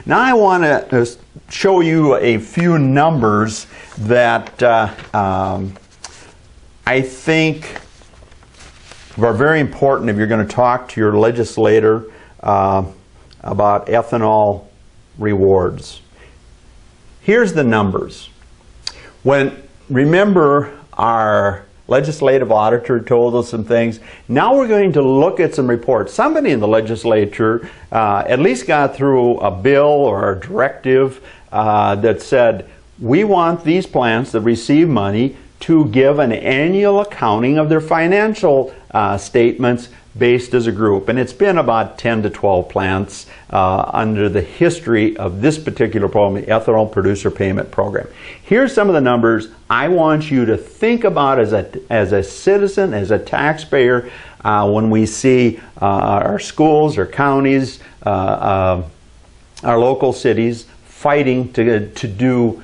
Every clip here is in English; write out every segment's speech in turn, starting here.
Now I want to show you a few numbers that I think are very important if you're going to talk to your legislator about ethanol rewards. Here's the numbers. Remember our legislative auditor told us some things. Now we're going to look at some reports. Somebody in the legislature at least got through a bill or a directive that said, we want these plants that receive money to give an annual accounting of their financial statements based as a group. And it's been about 10 to 12 plants under the history of this particular program, the Ethanol Producer Payment Program. Here's some of the numbers I want you to think about as a citizen, as a taxpayer, when we see our schools, our counties, our local cities fighting to do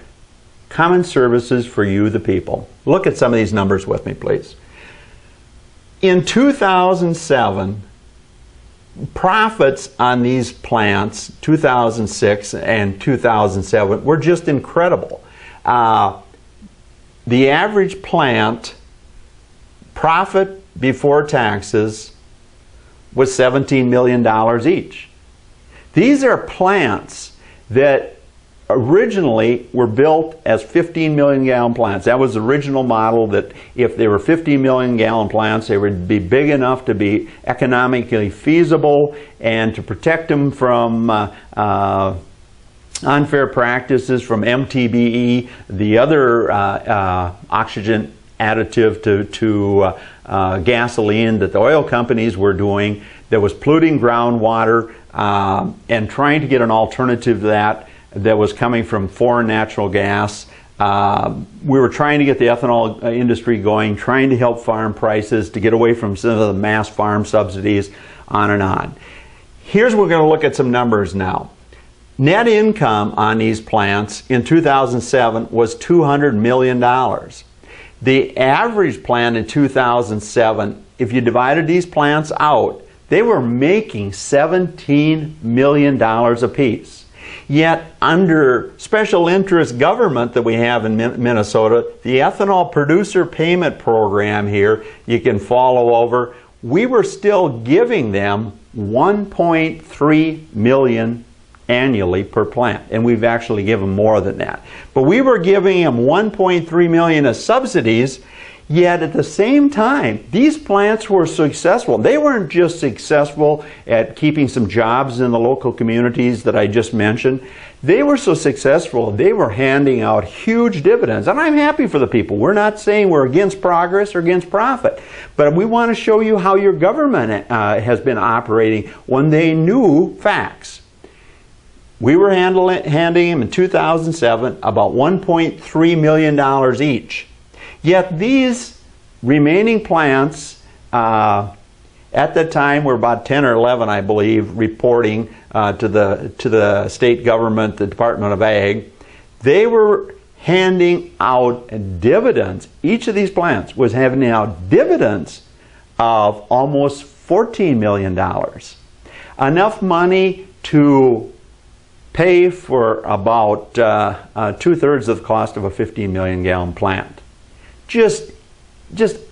common services for you, the people. Look at some of these numbers with me, please. In 2007, profits on these plants, 2006 and 2007, were just incredible. The average plant profit before taxes was $17 million each. These are plants that originally were built as 15 million gallon plants. That was the original model, that if they were 50 million gallon plants, they would be big enough to be economically feasible and to protect them from unfair practices from MTBE, the other oxygen additive to gasoline that the oil companies were doing that was polluting groundwater, and trying to get an alternative to that was coming from foreign natural gas. We were trying to get the ethanol industry going, trying to help farm prices, to get away from some of the mass farm subsidies, on and on. Here's where we're going to look at some numbers now. Net income on these plants in 2007 was $200 million. The average plant in 2007, if you divided these plants out, they were making $17 million apiece. Yet under special interest government that we have in Minnesota, the Ethanol Producer Payment Program here, you can follow over, we were still giving them $1.3 million annually per plant. And we've actually given more than that. But we were giving them $1.3 million as subsidies. Yet at the same time, these plants were successful. They weren't just successful at keeping some jobs in the local communities that I just mentioned. They were so successful, they were handing out huge dividends. And I'm happy for the people. We're not saying we're against progress or against profit. But we want to show you how your government has been operating when they knew facts. We were handing them in 2007 about $1.3 million each. Yet these remaining plants at that time were about 10 or 11, I believe, reporting to the state government, the Department of Ag. They were handing out dividends. Each of these plants was handing out dividends of almost $14 million. Enough money to pay for about 2/3 of the cost of a 15 million gallon plant. Just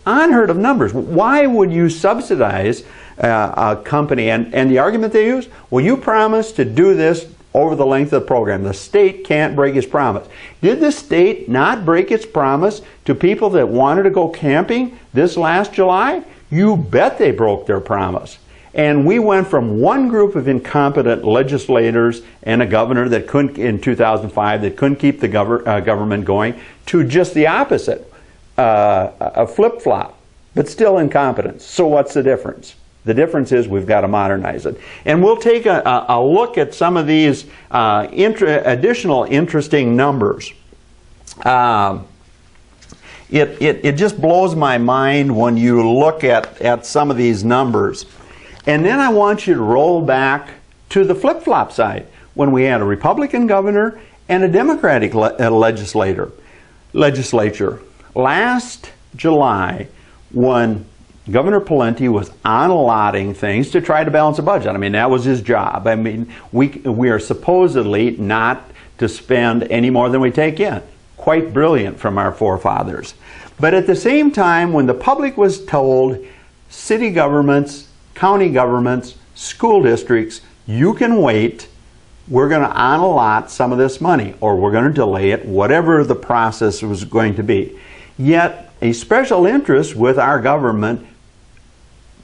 unheard of numbers. Why would you subsidize a company? And the argument they use, well, you promised to do this over the length of the program. The state can't break its promise. Did the state not break its promise to people that wanted to go camping this last July? You bet they broke their promise. And we went from one group of incompetent legislators and a governor that couldn't, in 2005, that couldn't keep the government going, to just the opposite. A flip-flop, but still incompetence. So what's the difference? The difference is we've got to modernize it. And we'll take a look at some of these additional interesting numbers. It just blows my mind when you look at some of these numbers. And then I want you to roll back to the flip-flop side, when we had a Republican governor and a Democratic legislature. Last July, when Governor Pawlenty was unallotting things to try to balance the budget. I mean, that was his job. I mean, we are supposedly not to spend any more than we take in. Quite brilliant from our forefathers. But at the same time, when the public was told, city governments, county governments, school districts, you can wait, we're going to unallot some of this money, or we're going to delay it, whatever the process was going to be. Yet, a special interest with our government,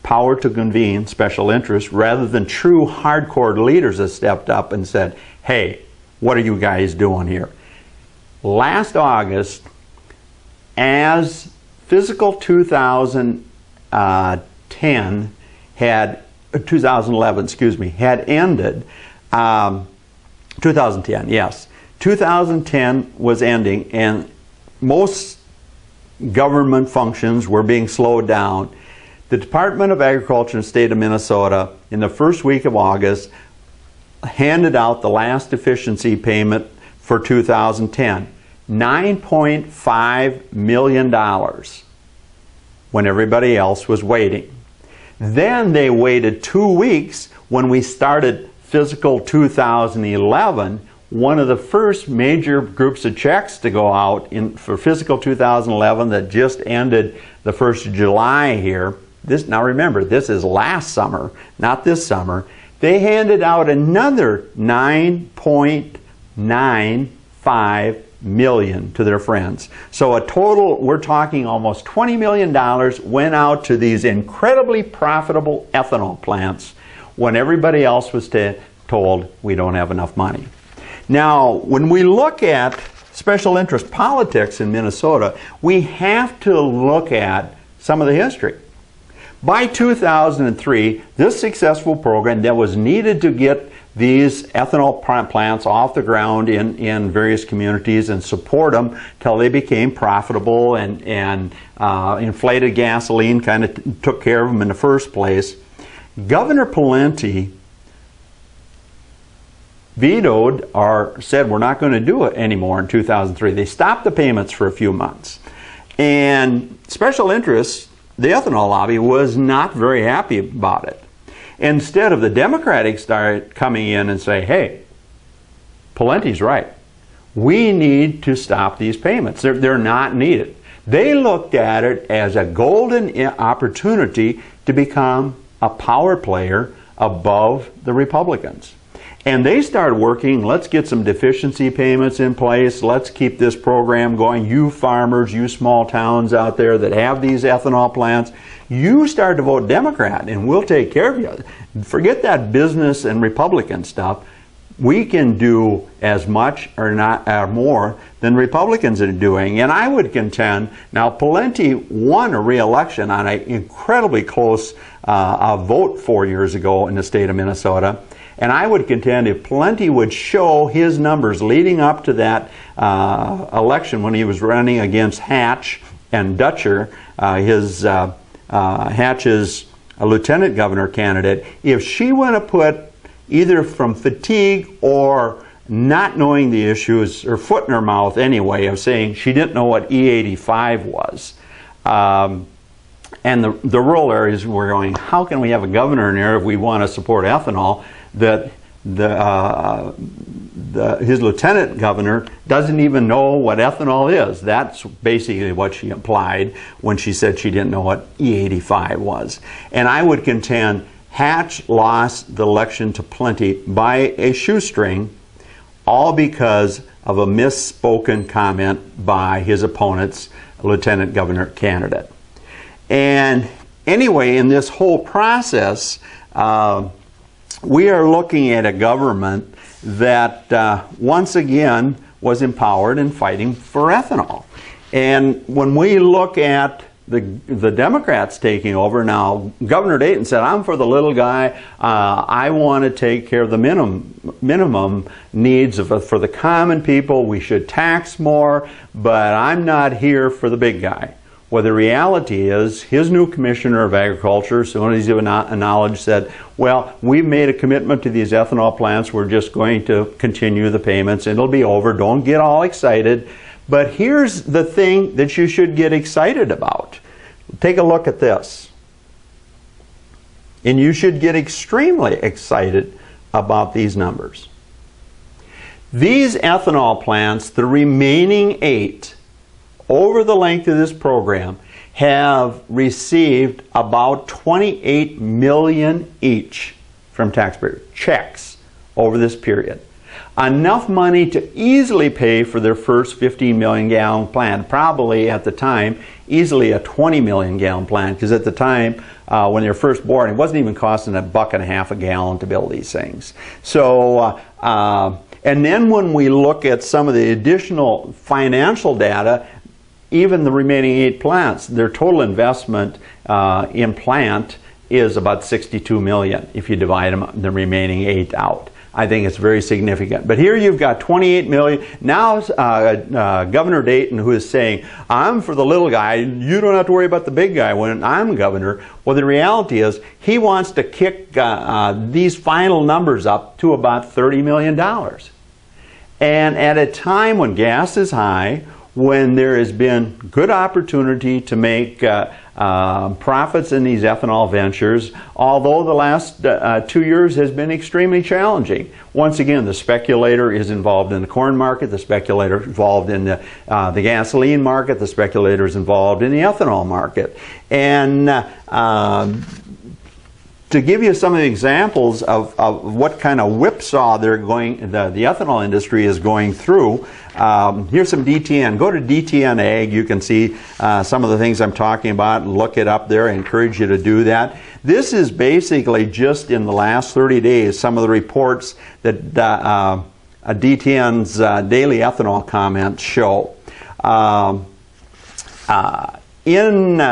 power to convene special interests, rather than true hardcore leaders have stepped up and said, hey, what are you guys doing here? Last August, as fiscal 2011, had ended, 2010, yes. 2010 was ending, and most government functions were being slowed down. The Department of Agriculture in the state of Minnesota, in the first week of August, handed out the last deficiency payment for 2010, $9.5 million, when everybody else was waiting. Then they waited 2 weeks when we started fiscal 2011. One of the first major groups of checks to go out for fiscal 2011 that just ended the 1st of July here. Now remember, this is last summer, not this summer. They handed out another $9.95 million to their friends. So a total, we're talking almost $20 million went out to these incredibly profitable ethanol plants when everybody else was told we don't have enough money. Now, when we look at special interest politics in Minnesota, we have to look at some of the history. By 2003, this successful program that was needed to get these ethanol plants off the ground in various communities and support them till they became profitable, and inflated gasoline kind of took care of them in the first place. Governor Pawlenty vetoed or said we're not going to do it anymore in 2003. They stopped the payments for a few months. And special interests, the ethanol lobby, was not very happy about it. Instead of the Democrats started coming in and say, hey, Pawlenty's right. We need to stop these payments. They're not needed. They looked at it as a golden opportunity to become a power player above the Republicans. And they started working, let's get some deficiency payments in place, let's keep this program going. You farmers, you small towns out there that have these ethanol plants, you start to vote Democrat and we'll take care of you. Forget that business and Republican stuff. We can do as much or not or more than Republicans are doing. And I would contend, now Pawlenty won a re-election on an incredibly close vote 4 years ago in the state of Minnesota. And I would contend if Pawlenty would show his numbers leading up to that election when he was running against Hatch and Dutcher, Hatch's lieutenant governor candidate, if she would have put either from fatigue or not knowing the issues, her foot in her mouth anyway, of saying she didn't know what E85 was. And the rural areas were going, how can we have a governor in there if we want to support ethanol, that his lieutenant governor doesn't even know what ethanol is. That's basically what she implied when she said she didn't know what E85 was. And I would contend Hatch lost the election to Pawlenty by a shoestring, all because of a misspoken comment by his opponent's lieutenant governor candidate. And anyway, in this whole process, we are looking at a government that once again was empowered in fighting for ethanol. And when we look at the Democrats taking over now, Governor Dayton said, I'm for the little guy. I want to take care of the minimum needs for the common people. We should tax more, but I'm not here for the big guy. Well, the reality is, his new commissioner of agriculture, as soon as he acknowledged, said, well, we've made a commitment to these ethanol plants. We're just going to continue the payments. It'll be over. Don't get all excited. But here's the thing that you should get excited about. Take a look at this. And you should get extremely excited about these numbers. These ethanol plants, the remaining 8, over the length of this program, have received about $28 million each from taxpayers, checks over this period. Enough money to easily pay for their first 15 million gallon plant, probably at the time easily a 20 million gallon plant, because at the time when they were first born, it wasn't even costing $1.50 a gallon to build these things. So and then when we look at some of the additional financial data, even the remaining 8 plants, their total investment in plant is about $62 million if you divide the remaining 8 out. I think it's very significant. But here you've got $28 million. Now Governor Dayton, who is saying, I'm for the little guy, you don't have to worry about the big guy when I'm governor. Well, the reality is he wants to kick these final numbers up to about $30 million. And at a time when gas is high, when there has been good opportunity to make profits in these ethanol ventures, although the last 2 years has been extremely challenging. Once again, the speculator is involved in the corn market, the speculator is involved in the gasoline market, the speculator is involved in the ethanol market. And to give you some of the examples of what kind of whipsaw the ethanol industry is going through, here's some DTN. Go to DTN Ag. You can see some of the things I'm talking about. Look it up there. I encourage you to do that. This is basically just in the last 30 days some of the reports that DTN's daily ethanol comments show. In